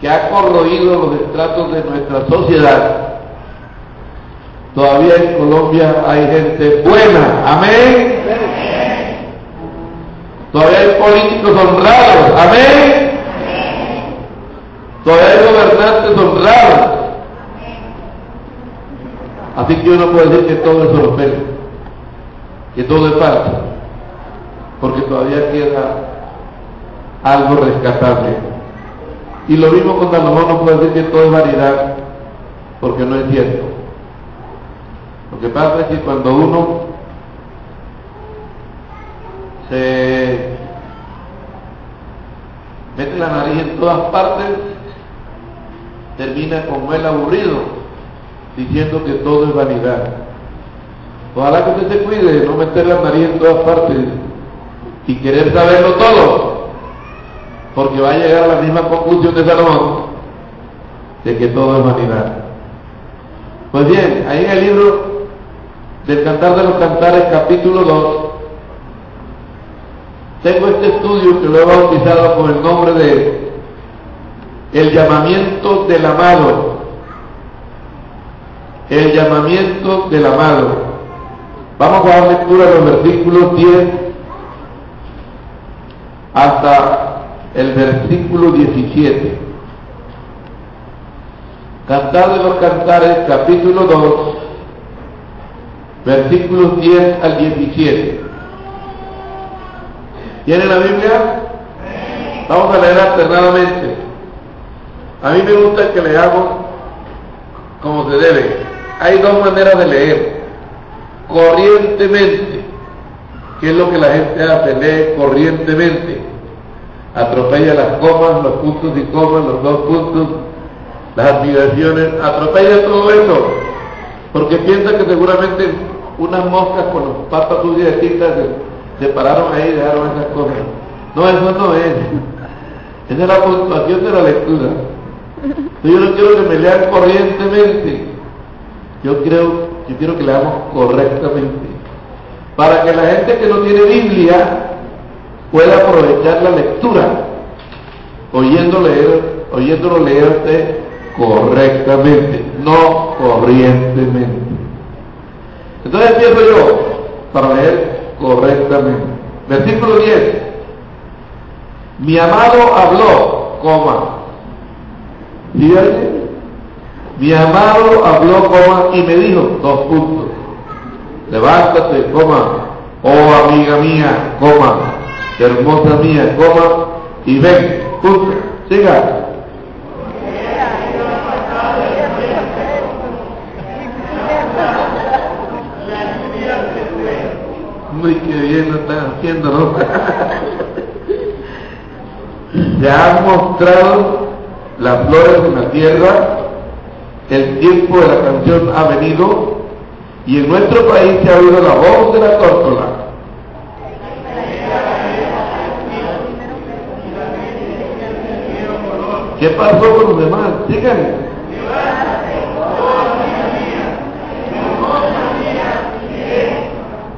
que ha corroído los estratos de nuestra sociedad, todavía en Colombia hay gente buena, amén. Todavía hay políticos honrados, amén. Todavía hay gobernantes honrados. Así que uno puede decir que todo es orfeo, que todo es falso, porque todavía queda algo rescatable. Y lo mismo con Salomón, no puede decir que todo es vanidad, porque no es cierto. Lo que pasa es que cuando uno se mete la nariz en todas partes, termina como el aburrido, diciendo que todo es vanidad. Ojalá que usted se cuide de no meter la nariz en todas partes y querer saberlo todo, porque va a llegar a la misma conclusión de Salomón, de que todo es vanidad. Pues bien, ahí en el libro del Cantar de los Cantares, capítulo 2, tengo este estudio que lo he bautizado con el nombre de El llamamiento del amado. El llamamiento del amado. Vamos a dar lectura de los versículos 10 hasta el versículo 17. Cantar de los Cantares, capítulo 2, versículos 10 al 17. ¿Tienen la Biblia? Vamos a leer alternadamente. A mí me gusta que leamos como se debe. Hay dos maneras de leer. Corrientemente, que es lo que la gente hace, lee corrientemente. Atropella las comas, los puntos y comas, los dos puntos, las admiraciones, atropella todo eso, porque piensa que seguramente unas moscas con las patas suyas de tinta se pararon ahí y dejaron esas cosas. No, eso no es. Esa es la puntuación de la lectura. Yo no quiero que me lean corrientemente. Yo quiero que leamos correctamente. Para que la gente que no tiene Biblia pueda aprovechar la lectura, oyéndolo leerse correctamente, no corrientemente. Entonces empiezo yo para leer correctamente. Versículo 10. Mi amado habló, coma. ¿Sí oye? Mi amado habló, coma, y me dijo, dos puntos. Levántate, coma, oh amiga mía, coma, hermosa mía, coma, y ven, punto. Siga. Muy que bien lo están haciendo, ¿no? Se han mostrado las flores en la tierra, el tiempo de la canción ha venido, y en nuestro país se ha oído la voz de la tórtola. ¿Qué pasó con los demás? Sigan.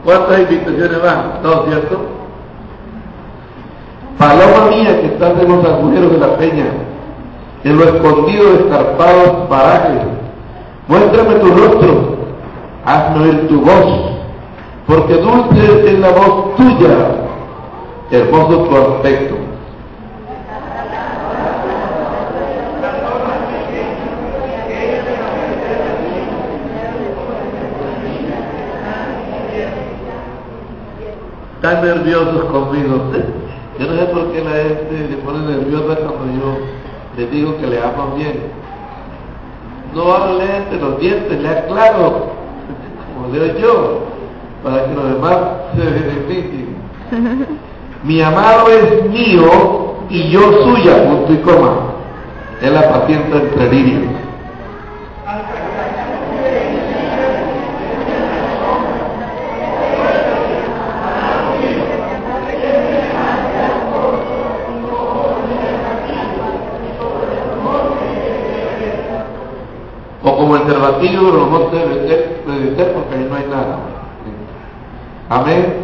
¿Cuántas invitaciones van? ¿Dos, cierto? Paloma mía que estás en los agujeros de la peña, en lo escondido de escarpados parajes, muéstrame tu rostro, hazme oír tu voz, porque dulce es la voz tuya, hermoso tu aspecto. Están nerviosos conmigo. Yo no sé por qué la gente se pone nerviosa cuando yo les digo que leamos bien. No van a leer entre los dientes, lea claro, como leo yo, para que los demás se beneficien. Mi amado es mío y yo suya, punto y coma. Él apacienta entre lirios. O como el cervatillo de los montes de Betel, porque ahí no hay nada. Amén.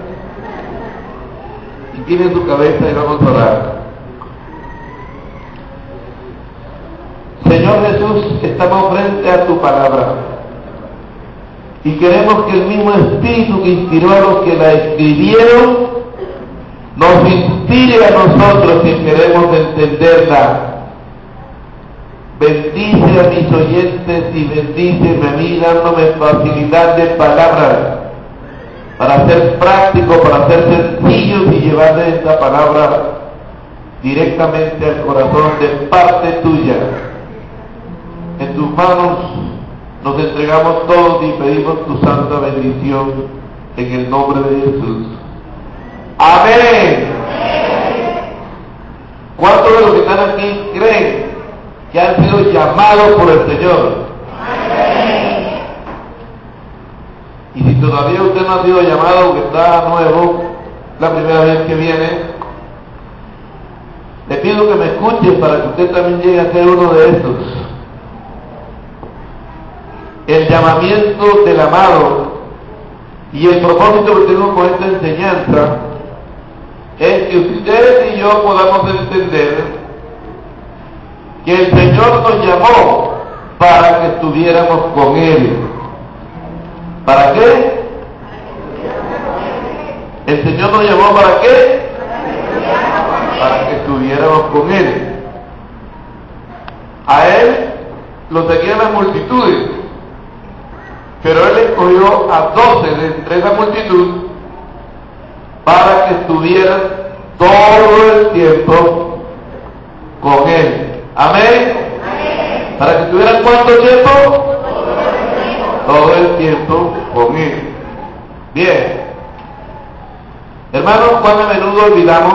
Inclinen su cabeza y vamos a orar. Señor Jesús, estamos frente a tu palabra y queremos que el mismo Espíritu que inspiró a los que la escribieron nos inspire a nosotros que queremos entenderla. Bendice a mis oyentes y bendíceme a mí dándome facilidad de palabras para ser práctico, para ser sencillos y llevarle esta palabra directamente al corazón de parte tuya. En tus manos nos entregamos todos y pedimos tu santa bendición en el nombre de Jesús. Amén. ¿Cuántos de los que están aquí creen que han sido llamados por el Señor? Amén. Y si todavía usted no ha sido llamado, que está nuevo, la primera vez que viene, le pido que me escuche para que usted también llegue a ser uno de estos. El llamamiento del amado y el propósito que tengo con esta enseñanza es que ustedes y yo podamos entender que el Señor nos llamó para que estuviéramos con Él. ¿Para qué? El Señor nos llamó ¿para qué? Para que estuviéramos con Él. A Él lo seguían las multitudes, pero Él escogió a 12 de entre esa multitud para que estuvieran todo el tiempo con Él. Amén. Amén. ¿Para que estuvieran cuánto tiempo? Todo el tiempo con Él. Bien. Hermanos, cuán a menudo olvidamos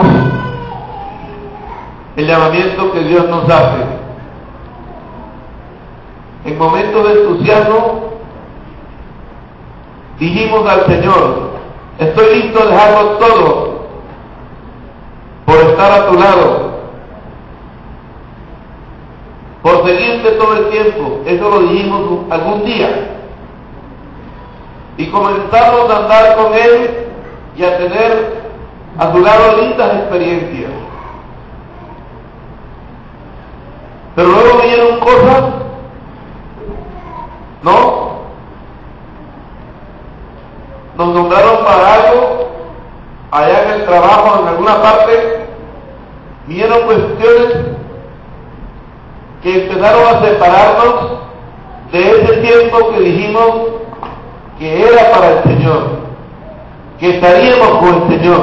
el llamamiento que Dios nos hace. En momentos de entusiasmo dijimos al Señor: estoy listo a dejarlo todo por estar a tu lado, por seguirte todo el tiempo. Eso lo dijimos algún día. Y comenzamos a andar con Él y a tener a su lado lindas experiencias. Pero luego vinieron cosas, ¿no? Nos nombraron para algo, allá en el trabajo, en alguna parte, vinieron cuestiones que empezaron a separarnos de ese tiempo que dijimos que era para el Señor, que estaríamos con el Señor.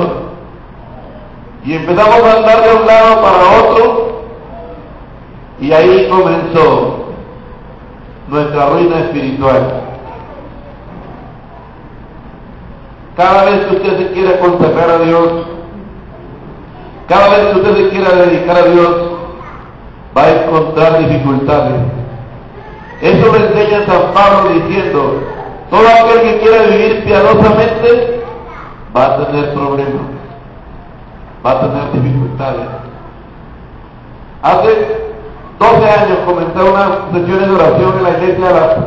Y empezamos a andar de un lado para otro, y ahí comenzó nuestra ruina espiritual. Cada vez que usted se quiera consagrar a Dios, cada vez que usted se quiera dedicar a Dios, va a encontrar dificultades. Eso me enseña San Pablo diciendo: todo aquel que quiera vivir piadosamente va a tener problemas, va a tener dificultades. Hace 12 años comencé unas sesiones de oración en la iglesia a las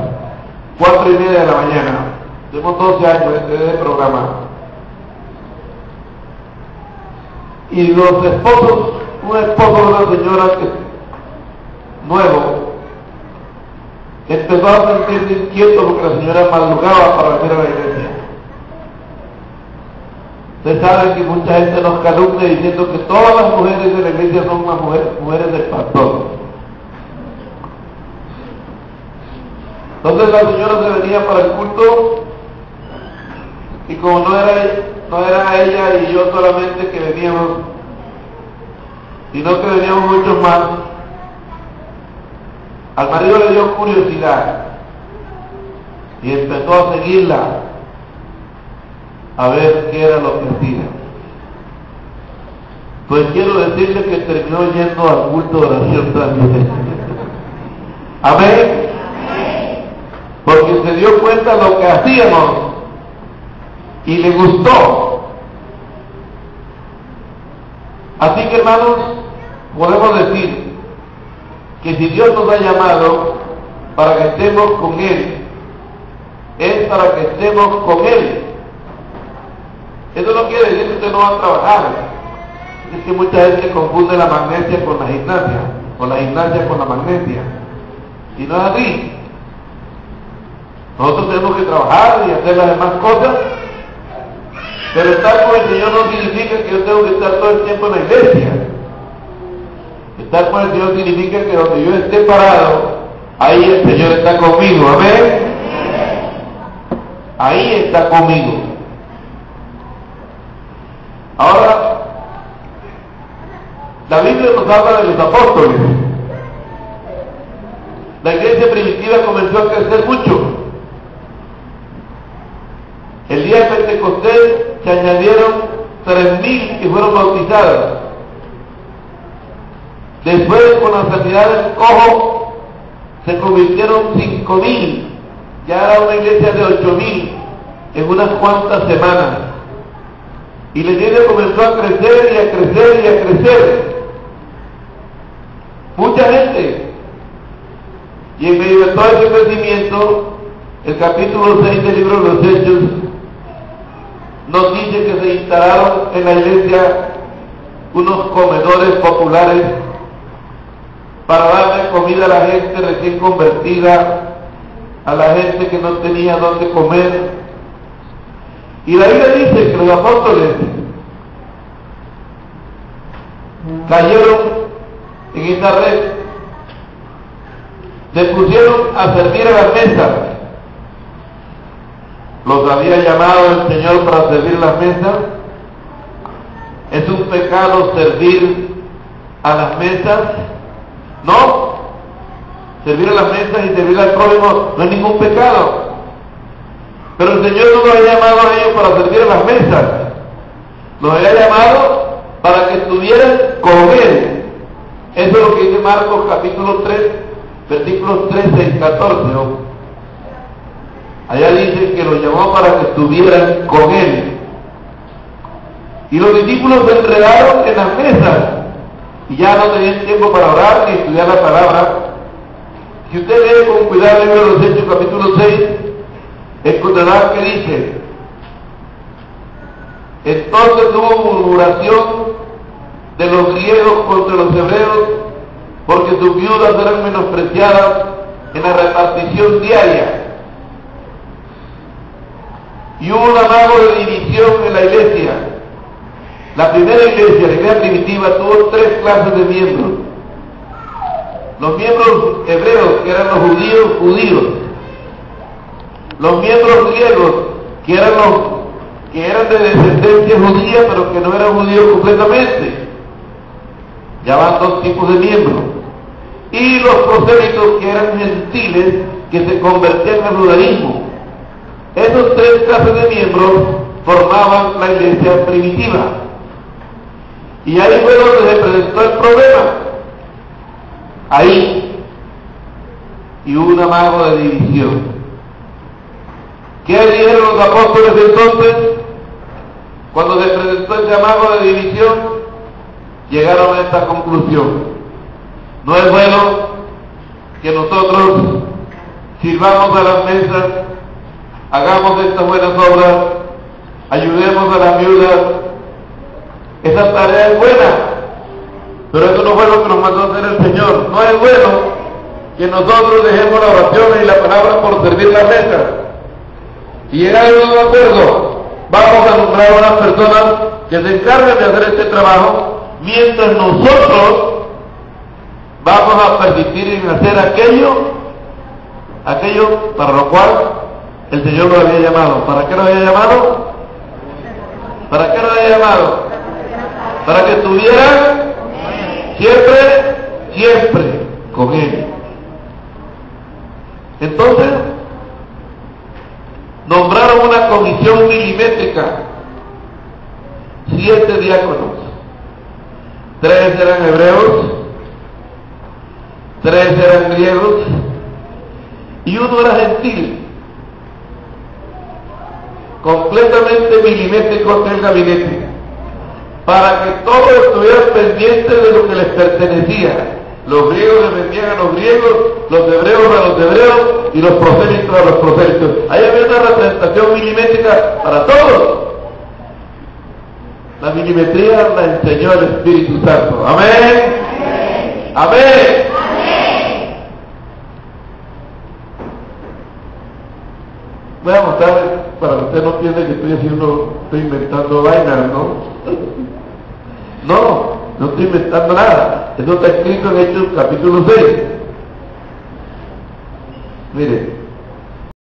4:30 de la mañana. Tenemos 12 años de programa. Y los esposos, un esposo de una señora nuevo, empezó a sentirse inquieto porque la señora madrugaba para venir a la iglesia. Ustedes saben que mucha gente nos calumnia diciendo que todas las mujeres de la iglesia son unas mujeres del pastor. Entonces la señora se venía para el culto, y como no era ella y yo solamente que veníamos, sino que veníamos muchos más, al marido le dio curiosidad y empezó a seguirla a ver qué era lo que hacía. Pues quiero decirle que terminó yendo al culto de oración también. Amén. Porque se dio cuenta de lo que hacíamos y le gustó. Así que, hermanos, podemos decir que si Dios nos ha llamado para que estemos con Él, es para que estemos con Él. Eso no quiere decir que usted no va a trabajar. Es que mucha gente confunde la magnesia con la gimnasia, o la gimnasia con la magnesia. Y no es así. Nosotros tenemos que trabajar y hacer las demás cosas, pero estar con el Señor no significa que yo tengo que estar todo el tiempo en la iglesia. Estar con el Señor significa que donde yo esté parado, ahí el Señor está conmigo. Amén. Ahí está conmigo. Ahora, la Biblia nos habla de los apóstoles. La iglesia primitiva comenzó a crecer mucho. El día de Pentecostés se añadieron 3,000 que fueron bautizados. Después, con la sanidad del cojo, se convirtieron 5,000. Ya era una iglesia de 8,000 en unas cuantas semanas. Y la iglesia comenzó a crecer y a crecer y a crecer. Mucha gente. Y en medio de todo ese crecimiento, el capítulo 6 del libro de los Hechos nos dice que se instalaron en la iglesia unos comedores populares para darle comida a la gente recién convertida, a la gente que no tenía dónde comer. Y la Biblia dice que los apóstoles cayeron en esa red, se pusieron a servir a las mesas. Los había llamado el Señor para servir las mesas. ¿Es un pecado servir a las mesas? No. Servir a las mesas y servir al prójimo no es ningún pecado. Pero el Señor no los había llamado a ellos para servir a las mesas. Los había llamado para que estuvieran con Él. Eso es lo que dice Marcos capítulo 3, versículos 13 y 14. ¿no? Allá dice que los llamó para que estuvieran con Él. Y los discípulos se enredaron en las mesas y ya no tenían tiempo para orar ni estudiar la palabra. Si usted lee con cuidado el libro de los Hechos capítulo 6, encontrará que dice: entonces hubo murmuración de los griegos contra los hebreos, porque sus viudas eran menospreciadas en la repartición diaria. Y hubo un amago de división en la iglesia. La primera iglesia, la iglesia primitiva, tuvo 3 clases de miembros. Los miembros hebreos, que eran los judíos. Los miembros griegos, que eran de descendencia judía, pero que no eran judíos completamente. Ya van 2 tipos de miembros. Y los prosélitos, que eran gentiles, que se convertían al judaísmo. Esos 3 clases de miembros formaban la iglesia primitiva. Y ahí fue donde se presentó el problema. Ahí. Y hubo un amago de división. ¿Qué dijeron los apóstoles entonces? Cuando se presentó ese amago de división, llegaron a esta conclusión: no es bueno que nosotros sirvamos a las mesas, hagamos estas buenas obras, ayudemos a las viudas. Esa tarea es buena, pero eso no fue lo que nos mandó a hacer el Señor. No es bueno que nosotros dejemos la oración y la palabra por servir la mesa. Y llegar a un acuerdo, vamos a nombrar a unas personas que se encarguen de hacer este trabajo, mientras nosotros vamos a persistir en hacer aquello para lo cual el Señor lo había llamado. ¿Para qué lo había llamado? ¿Para qué lo había llamado? Para que estuvieran siempre con Él. Entonces, nombraron una comisión milimétrica, 7 diáconos. 3 eran hebreos, 3 eran griegos y 1 era gentil. Completamente milimétrico en el gabinete, para que todos estuvieran pendientes de lo que les pertenecía. Los griegos defendían a los griegos, los hebreos a los hebreos y los prosélitos a los prosélitos. Ahí había una representación milimétrica para todos. La milimetría la enseñó el Espíritu Santo. Amén. Amén. Amén. Voy a mostrar para que usted no piense que estoy inventando vainas, ¿no? No estoy inventando nada. Eso está escrito en Hechos capítulo 6. Mire,